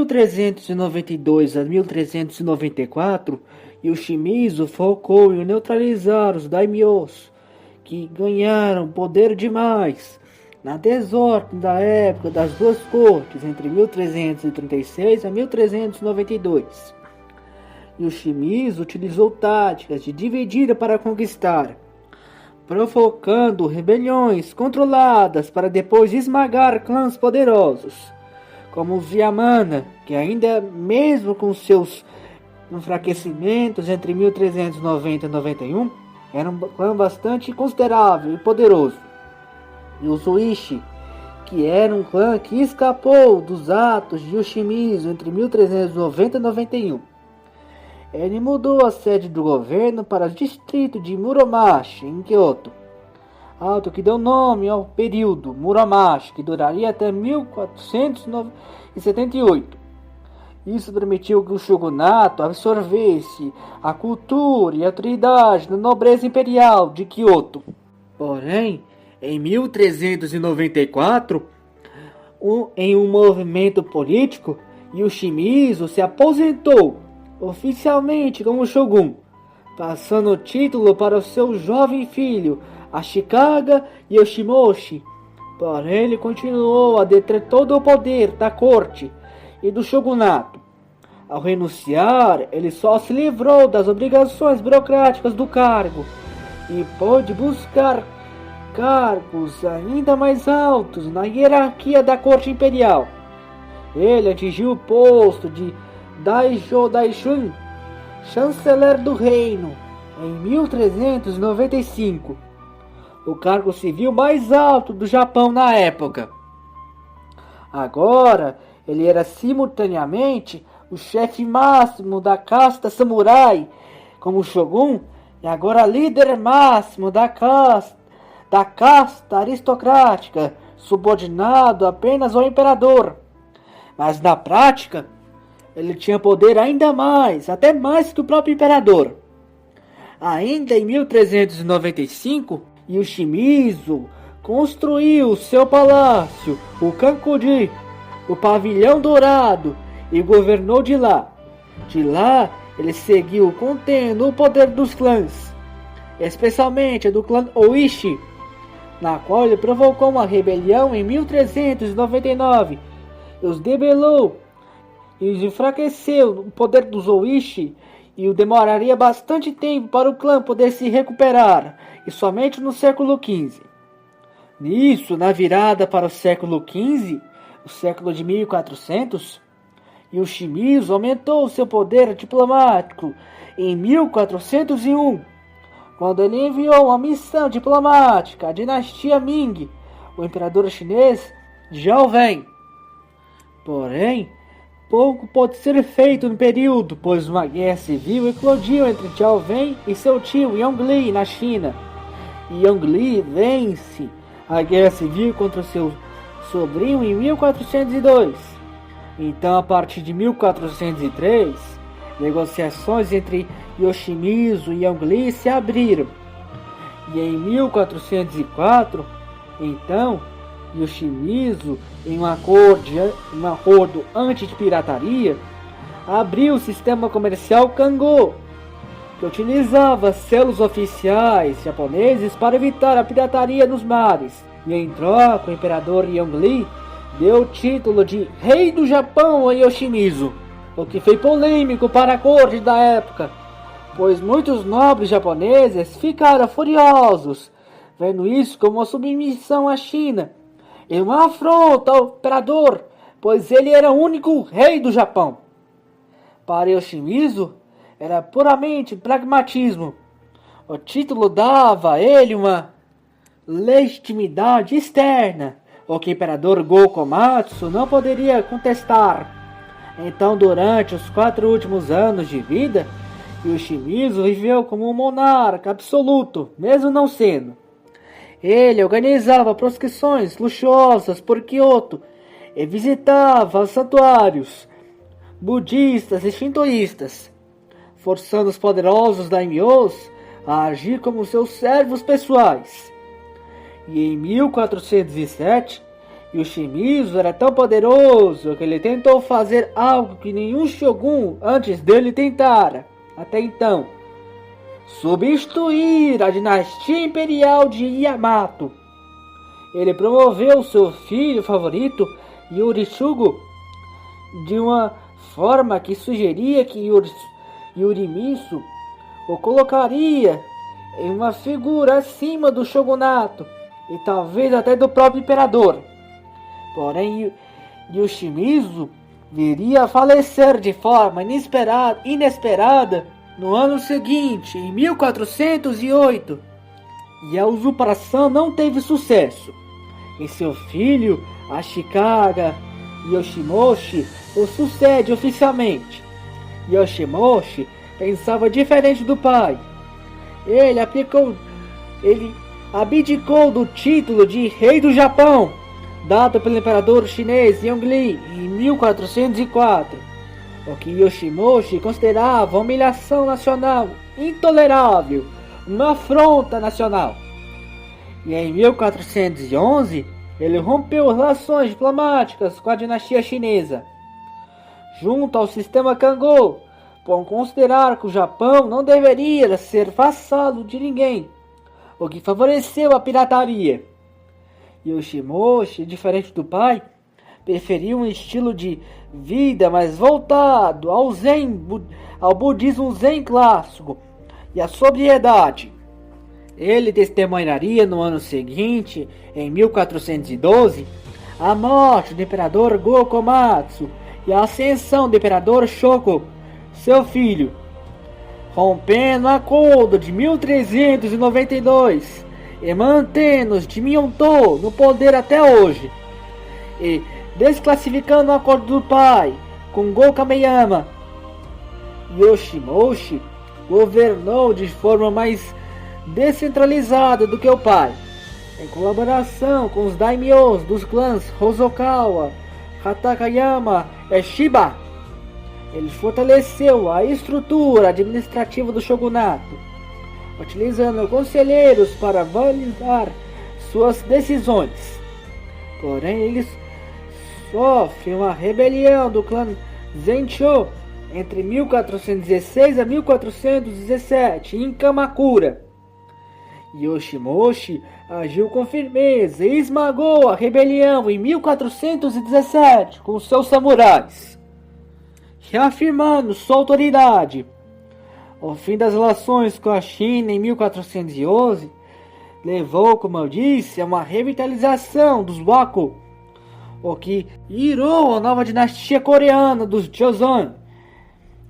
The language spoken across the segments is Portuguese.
1392 a 1394, Yoshimitsu focou em neutralizar os daimyos, que ganharam poder demais na desordem da época das duas cortes, entre 1336 a 1392. Yoshimitsu utilizou táticas de dividir para conquistar, provocando rebeliões controladas para depois esmagar clãs poderosos, como os Yamana, que ainda mesmo com seus enfraquecimentos entre 1390 e 91, era um clã bastante considerável e poderoso. E os Uishi, que era um clã que escapou dos atos de Yoshimitsu entre 1390 e 91. Ele mudou a sede do governo para o distrito de Muromachi, em Kyoto, algo que deu nome ao período Muromachi, que duraria até 1478. Isso permitiu que o shogunato absorvesse a cultura e a autoridade da nobreza imperial de Kyoto. Porém, em 1394, em um movimento político, Yoshimitsu se aposentou oficialmente como shogun, passando o título para o seu jovem filho, Ashikaga Yoshimoshi. Porém, ele continuou a deter todo o poder da corte e do shogunato. Ao renunciar, ele só se livrou das obrigações burocráticas do cargo e pôde buscar cargos ainda mais altos na hierarquia da corte imperial. Ele atingiu o posto de Daisho Daishun, chanceler do reino, em 1395, o cargo civil mais alto do Japão na época. Agora, ele era simultaneamente o chefe máximo da casta samurai, como shogun, e agora líder máximo da casta aristocrática, subordinado apenas ao imperador. Mas na prática, ele tinha poder ainda mais, até mais que o próprio imperador. Ainda em 1395, Yoshimitsu construiu seu palácio, o Kankuji, o Pavilhão Dourado, e governou de lá. De lá, ele seguiu contendo o poder dos clãs, especialmente do clã Oishi, na qual ele provocou uma rebelião em 1399, e os debelou e enfraqueceu o poder dos Oishi, e demoraria bastante tempo para o clã poder se recuperar, e somente no século XV. Nisso, na virada para o século XV, o século de 1400, Yoshimitsu aumentou seu poder diplomático em 1401, quando ele enviou uma missão diplomática à dinastia Ming, o imperador chinês Zhao Wen. Porém, pouco pode ser feito no período, pois uma guerra civil eclodiu entre Zhao Wen e seu tio Yongli na China. Yongli vence a guerra civil contra seu sobrinho em 1402. Então, a partir de 1403, negociações entre Yoshimitsu e Yongli se abriram. E em 1404, então, Yoshimitsu, em um acordo anti-pirataria, abriu o sistema comercial Kango, que utilizava selos oficiais japoneses para evitar a pirataria nos mares. E em troca, o imperador Yongli deu o título de Rei do Japão a Yoshimitsu, o que foi polêmico para a corte da época, pois muitos nobres japoneses ficaram furiosos, vendo isso como uma submissão à China e uma afronta ao imperador, pois ele era o único rei do Japão. Para Yoshimitsu, era puramente pragmatismo. O título dava a ele uma legitimidade externa, o que o imperador Go-Komatsu não poderia contestar. Então, durante os 4 últimos anos de vida, Yoshimitsu viveu como um monarca absoluto, mesmo não sendo. Ele organizava proscrições luxuosas por Kyoto e visitava santuários budistas e shintoístas, forçando os poderosos daimyos a agir como seus servos pessoais. E em 1407, Yoshimizu era tão poderoso que ele tentou fazer algo que nenhum shogun antes dele tentara, até então: substituir a dinastia imperial de Yamato. Ele promoveu seu filho favorito, Yoritsugu, de uma forma que sugeria que Yorimizu o colocaria em uma figura acima do shogunato e talvez até do próprio imperador. Porém, Yoshimizu viria a falecer de forma inesperada no ano seguinte, em 1408, e a usurpação não teve sucesso. E seu filho, Ashikaga Yoshimoshi, o sucede oficialmente. Yoshimoshi pensava diferente do pai. Ele abdicou do título de rei do Japão, dado pelo imperador chinês Yongle em 1404, o que Yoshimoshi considerava uma humilhação nacional intolerável, uma afronta nacional. E em 1411, ele rompeu relações diplomáticas com a dinastia chinesa, junto ao sistema Kangô, por considerar que o Japão não deveria ser vassalo de ninguém, o que favoreceu a pirataria. Yoshimoshi, diferente do pai, preferiu um estilo de vida mais voltado ao budismo zen clássico e à sobriedade. Ele testemunharia no ano seguinte, em 1412, a morte do imperador Go-Komatsu e a ascensão do imperador Shoko, seu filho, rompendo o acordo de 1392 e mantendo os de Miyonto no poder até hoje, e desclassificando o acordo do pai com Go-Kameyama. Yoshimoshi governou de forma mais descentralizada do que o pai, em colaboração com os daimyos dos clãs Hosokawa, Hatakayama e Shiba. Ele fortaleceu a estrutura administrativa do shogunato, utilizando conselheiros para validar suas decisões. Porém, ele sofre uma rebelião do clã Zencho entre 1416 a 1417 em Kamakura. Yoshimoshi agiu com firmeza e esmagou a rebelião em 1417 com seus samurais, reafirmando sua autoridade. O fim das relações com a China em 1411 levou, como eu disse, a uma revitalização dos Wako, o que irou a nova dinastia coreana dos Joseon.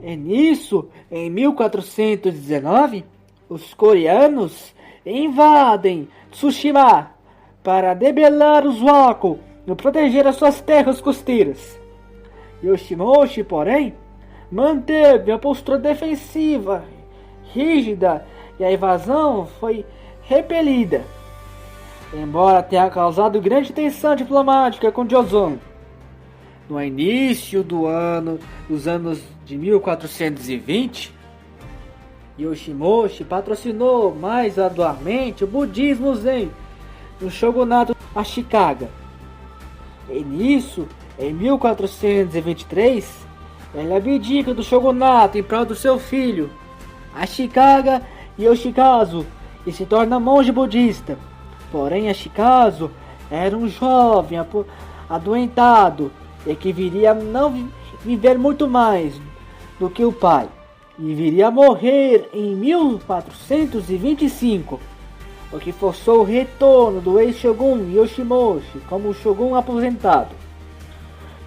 E nisso, em 1419, os coreanos invadem Tsushima para debelar os Wako e proteger as suas terras costeiras. Yoshimoshi, porém, manteve a postura defensiva rígida e a invasão foi repelida, embora tenha causado grande tensão diplomática com Joseon. No início dos anos de 1420, Yoshimoshi patrocinou mais arduamente o budismo zen no shogunato Ashikaga. E nisso, em 1423, ele abdica do shogunato em prol do seu filho, Ashikaga Yoshikazu, e se torna monge budista. Porém, Ashikazu era um jovem adoentado e que viria a não viver muito mais do que o pai, e viria a morrer em 1425, o que forçou o retorno do ex-shogun Yoshimoshi como shogun aposentado.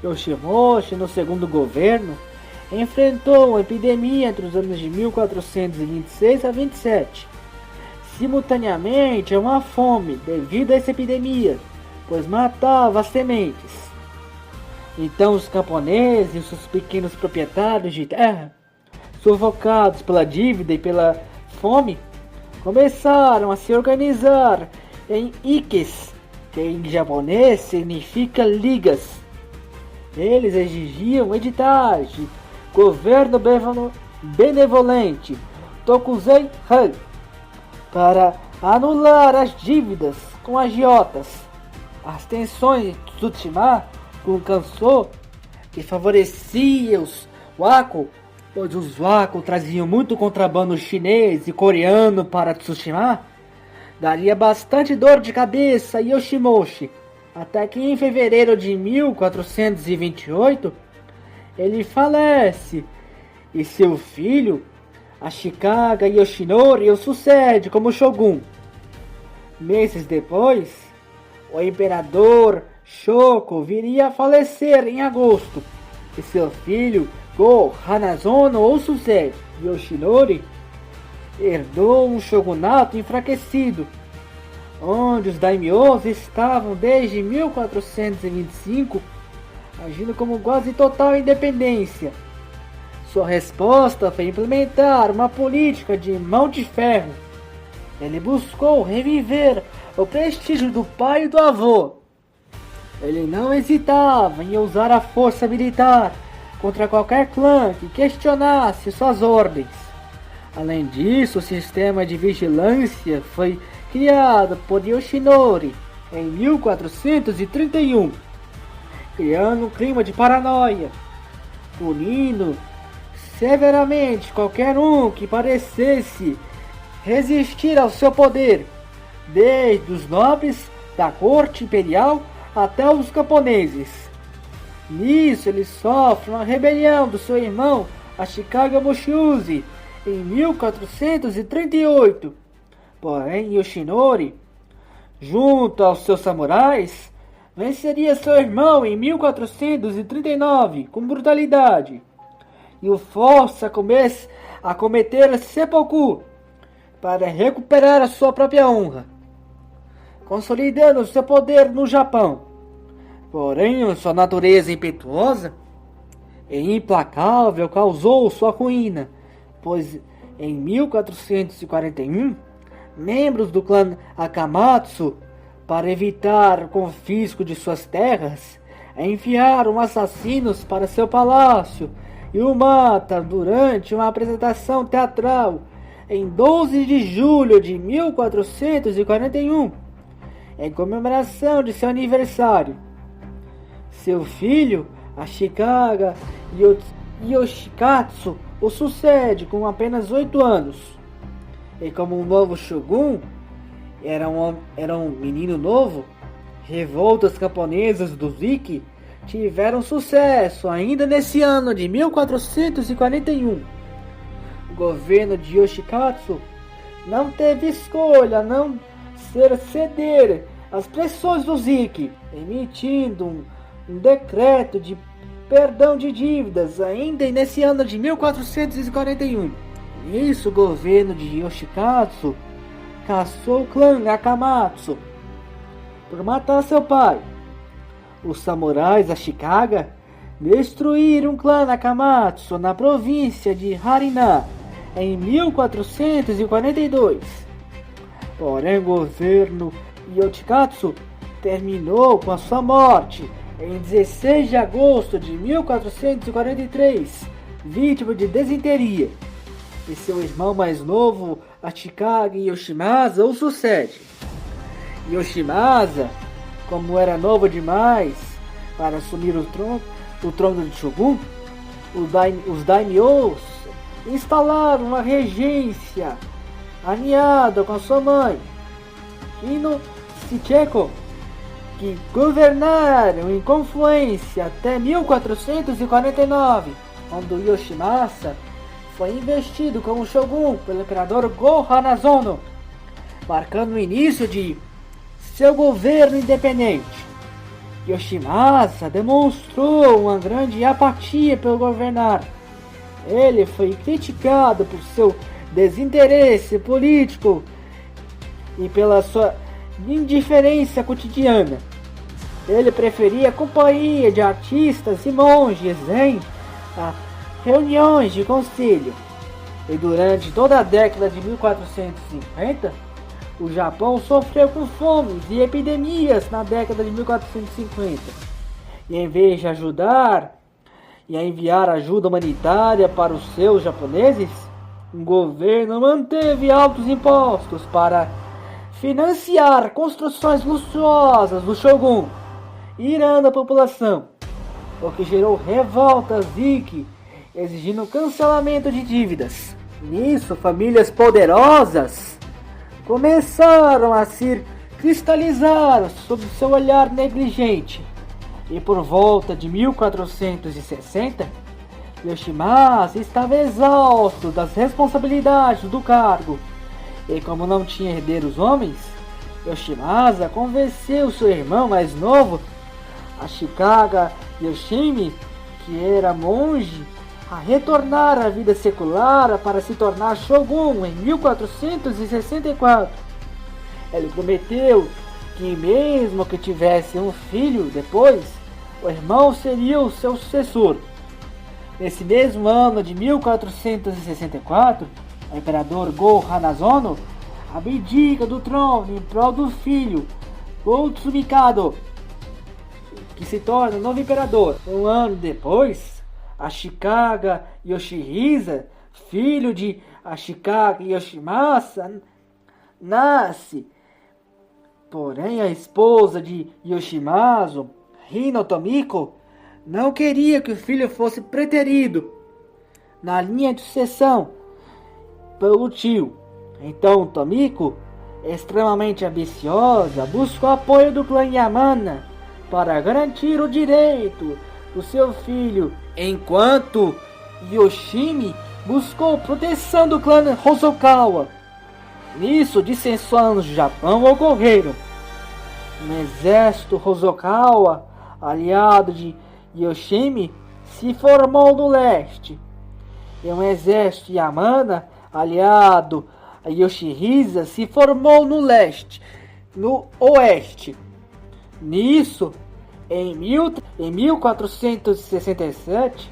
Yoshimoshi, no segundo governo, enfrentou uma epidemia entre os anos de 1426 a 27, simultaneamente a uma fome devido a essa epidemia, pois matava as sementes. Então os camponeses e os seus pequenos proprietários de terra, sufocados pela dívida e pela fome, começaram a se organizar em ikes, que em japonês significa ligas. Eles exigiam editais de governo benevolente, Tokuzei-han, para anular as dívidas com agiotas. as tensões de Tsushima com o Kanso, que favorecia os Wako, pois os Wako traziam muito contrabando chinês e coreano para Tsushima, daria bastante dor de cabeça a Yoshimoshi, até que em fevereiro de 1428 ele falece e seu filho, Ashikaga Yoshinori, o sucede como shogun. Meses depois, o imperador Shoko viria a falecer em agosto e seu filho Go Hanazono o sucede. Yoshinori herdou um shogunato enfraquecido, onde os daimyos estavam desde 1425 agindo como quase total independência. Sua resposta foi implementar uma política de mão de ferro. Ele buscou reviver o prestígio do pai e do avô. Ele não hesitava em usar a força militar contra qualquer clã que questionasse suas ordens. Além disso, o sistema de vigilância foi criado por Yoshinori em 1431, criando um clima de paranoia, punindo severamente qualquer um que parecesse resistir ao seu poder, desde os nobres da corte imperial até os camponeses. Nisso ele sofre uma rebelião do seu irmão Ashikaga Moshiuzi em 1438. Porém, Yoshinori, junto aos seus samurais, venceria seu irmão em 1439 com brutalidade e o força a cometer seppuku para recuperar a sua própria honra, consolidando seu poder no Japão. Porém, sua natureza impetuosa e implacável causou sua ruína, pois em 1441, membros do clã Akamatsu, para evitar o confisco de suas terras, enviaram assassinos para seu palácio e o matam durante uma apresentação teatral em 12 de julho de 1441, em comemoração de seu aniversário. Seu filho, Ashikaga Yoshikatsu, o sucede com apenas 8 anos. E como um novo shogun, era um menino novo, revoltas camponesas dos Iki tiveram sucesso ainda nesse ano de 1441. O governo de Yoshikatsu não teve escolha a não ser ceder às pressões dos Iki, emitindo um decreto de perdão de dívidas ainda nesse ano de 1441. Nisso, o governo de Yoshikatsu caçou o clã Akamatsu por matar seu pai. Os samurais Ashikaga destruíram o clã Akamatsu na província de Harina em 1442. Porém, o governo Yoshikatsu terminou com a sua morte em 16 de agosto de 1443, vítima de desinteria. E seu irmão mais novo, Ashikaga Yoshimasa, o sucede. Yoshimasa, como era novo demais para assumir o trono de Shogun, os daimyos instalaram uma regência alinhada com a sua mãe, Kino Shicheko, que governaram em confluência até 1449, quando Yoshimasa foi investido como shogun pelo imperador Go Hanazono, marcando o início de seu governo independente. Yoshimasa demonstrou uma grande apatia pelo governar. Ele foi criticado por seu desinteresse político e pela sua indiferença cotidiana. Ele preferia a companhia de artistas e monges em reuniões de conselho. E durante toda a década de 1450, o Japão sofreu com fomes e epidemias na década de 1450. E em vez de ajudar e enviar ajuda humanitária para os seus japoneses, o governo manteve altos impostos para financiar construções luxuosas do Shogun, irando a população, o que gerou revoltas Ikki, exigindo cancelamento de dívidas. Nisso, famílias poderosas começaram a se cristalizar sob seu olhar negligente, e por volta de 1460, Yoshimasa estava exausto das responsabilidades do cargo, e como não tinha herdeiros homens, Yoshimasa convenceu seu irmão mais novo, Ashikaga Yoshimi, que era monge, a retornar à vida secular para se tornar shogun em 1464. Ele prometeu que mesmo que tivesse um filho depois, o irmão seria o seu sucessor. Nesse mesmo ano de 1464, o imperador Go Hanazono abdica do trono em prol do filho Go Tsumikado, que se torna o novo imperador. Um ano depois, Ashikaga Yoshihisa, filho de Ashikaga Yoshimasa, nasce. Porém, a esposa de Yoshimazu, Hino Tomiko, não queria que o filho fosse preterido na linha de sucessão pelo tio. Então Tomiko, extremamente ambiciosa, buscou apoio do clã Yamana para garantir o direito do seu filho, enquanto Yoshimi buscou proteção do clã Hosokawa. Nisso, dissensões no Japão ocorreram. Um exército Hosokawa, aliado de Yoshimi, se formou no leste, e um exército Yamana, aliado a Yoshihisa, se formou no oeste. Nisso, em 1467,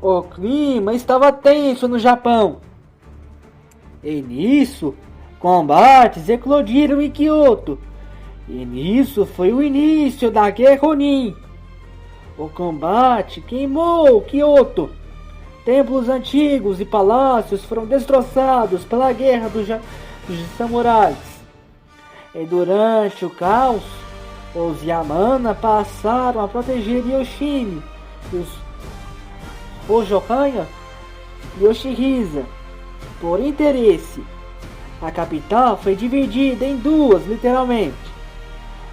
o clima estava tenso no Japão. E nisso, combates eclodiram em Kyoto. E nisso foi o início da Guerra Ronin. O combate queimou Kyoto. Templos antigos e palácios foram destroçados pela Guerra dos Samurais. E durante o caos, os Yamana passaram a proteger Yoshimi e os Hojokan e Yoshihisa. Por interesse, a capital foi dividida em duas, literalmente.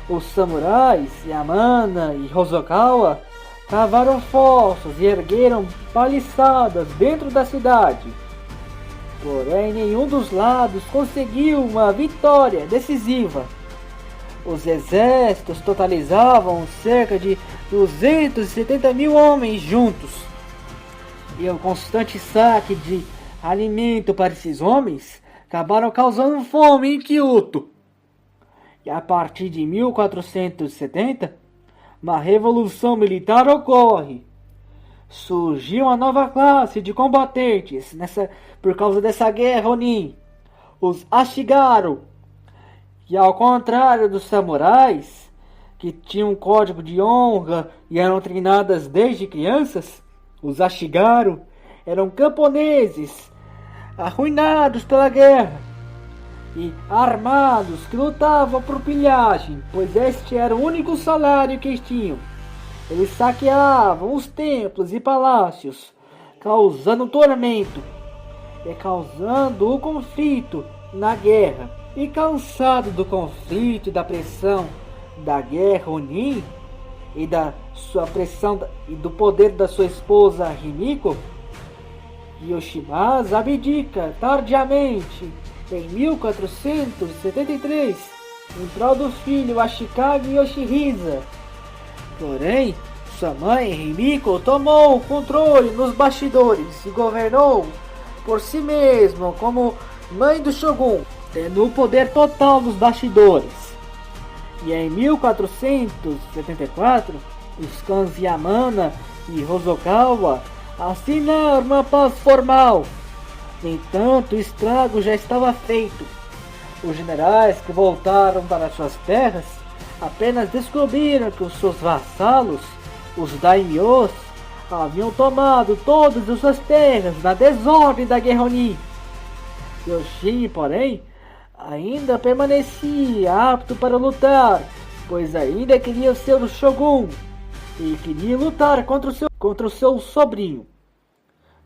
Os samurais Yamana e Hosokawa cavaram fossos e ergueram paliçadas dentro da cidade. Porém, nenhum dos lados conseguiu uma vitória decisiva. Os exércitos totalizavam cerca de 270 mil homens juntos. E o constante saque de alimento para esses homens acabaram causando fome em Kyoto. E a partir de 1470, uma revolução militar ocorre. Surgiu uma nova classe de combatentes por causa dessa guerra Ronin, os Ashigaru. E ao contrário dos samurais, que tinham um código de honra e eram treinadas desde crianças, os Ashigaru eram camponeses arruinados pela guerra e armados que lutavam por pilhagem, pois este era o único salário que eles tinham. Eles saqueavam os templos e palácios, causando tormento e causando o conflito na guerra. E cansado do conflito e da pressão da guerra Ronin e da sua pressão e do poder da sua esposa Himiko, Yoshimasa abdica tardiamente em 1473 em prol do filho Ashikaga Yoshihisa. Porém, sua mãe Himiko tomou o controle nos bastidores e governou por si mesma como mãe do Shogun, tendo o poder total nos bastidores. E em 1474, os clãs Yamana e Hosokawa assinaram uma paz formal. No entanto, o estrago já estava feito. Os generais que voltaram para suas terras apenas descobriram que os seus vassalos, os daimyos, haviam tomado todas as suas terras na desordem da Guerra Ronin. Yoshimi, porém, ainda permanecia apto para lutar, pois ainda queria ser o Shogun e queria lutar contra o seu sobrinho.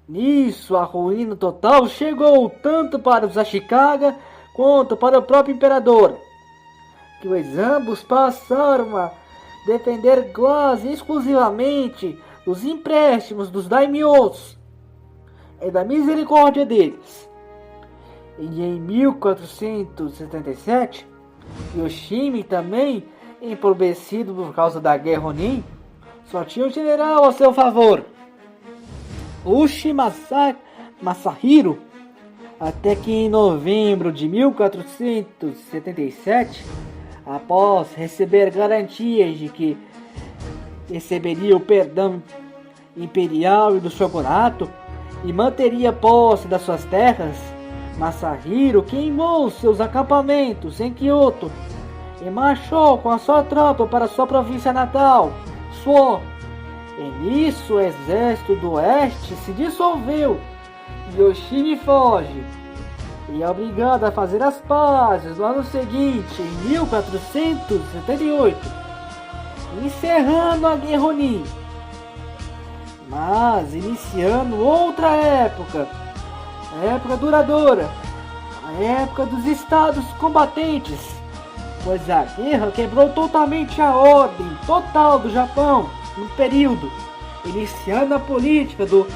Nisso, a ruína total chegou tanto para os Ashikaga quanto para o próprio imperador, pois ambos passaram a depender quase exclusivamente dos empréstimos dos daimyos e da misericórdia deles. E em 1477, Yoshimi, também empobrecido por causa da guerra Ronin, só tinha um general a seu favor, Ushi Masahiro, até que em novembro de 1477, após receber garantias de que receberia o perdão imperial e do shogunato e manteria posse das suas terras, Masahiro queimou seus acampamentos em Kyoto e marchou com a sua tropa para sua província natal, Suo. E nisso o exército do oeste se dissolveu e Yoshimi foge e é obrigado a fazer as pazes no ano seguinte, em 1478, encerrando a Guerra Ronin, mas iniciando outra época, a época duradoura, a época dos estados combatentes, pois a guerra quebrou totalmente a ordem total do Japão no período, iniciando a política dos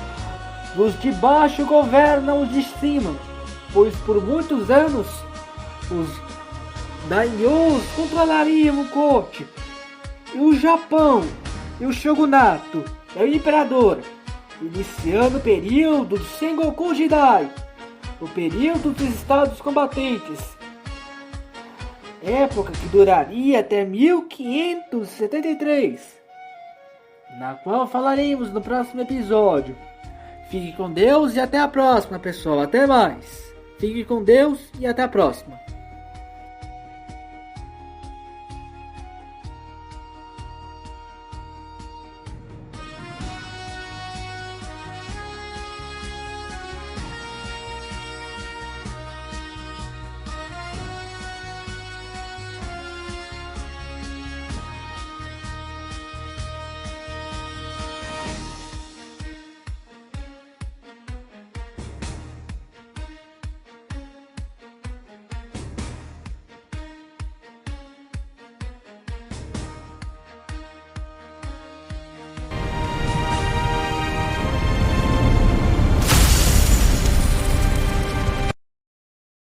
de baixo governam os de cima, pois por muitos anos os daimyos controlariam o corte, e o Japão, e o shogunato, e o imperador, iniciando o período do Sengoku Jidai, o período dos estados combatentes, época que duraria até 1573, na qual falaremos no próximo episódio. Fique com Deus e até a próxima, pessoal. Até mais. Fique com Deus e até a próxima.